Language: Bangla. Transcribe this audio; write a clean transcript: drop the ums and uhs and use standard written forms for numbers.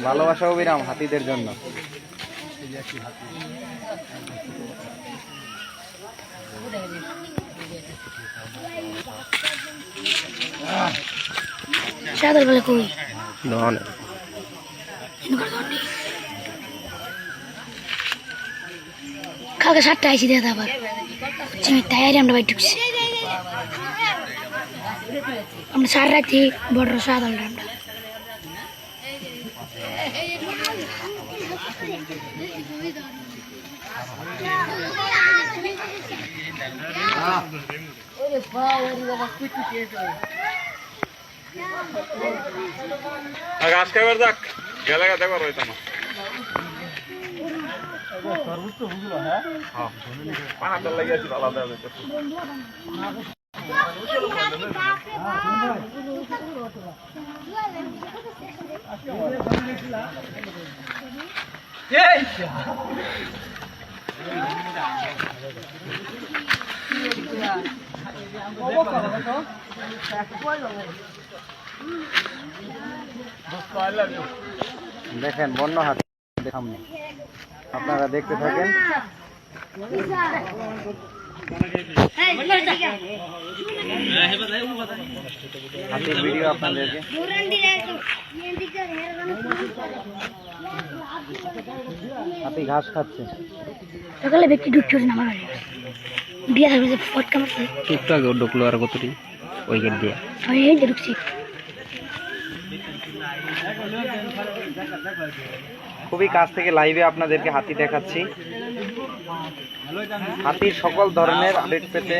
ভালোবাসা অবিরাম হাতিদের জন্য। সাদর বলে কই নন কালকে 7টা আইছি দাদা আবার তাই আমরা বাইরে ঢুকছি আমরা সারা রাতি বড় সাদল আমরা গাছ খাবার যাক গেলে গা দেখবার হইতো না পানাটা লাগিয়েছি আলাদা দেখেন বন্য হাতি সামনে, আপনারা দেখতে থাকেন। হাতির ভিডিও আপনাদেরকে। হাতি ঘাস খাচ্ছে। সকালে ব্যক্তি ঢুকছে না আমার বিয়া থাকবে ফটকা মারছে একটু আগে ঢুকলো আর কতটি ওই গেট দিয়ে এই যে ঢুকছি। খুবই কাছ থেকে লাইভে আপনাদেরকে হাতি দেখাচ্ছি। হাতির সকল ধরনের আপডেট পেতে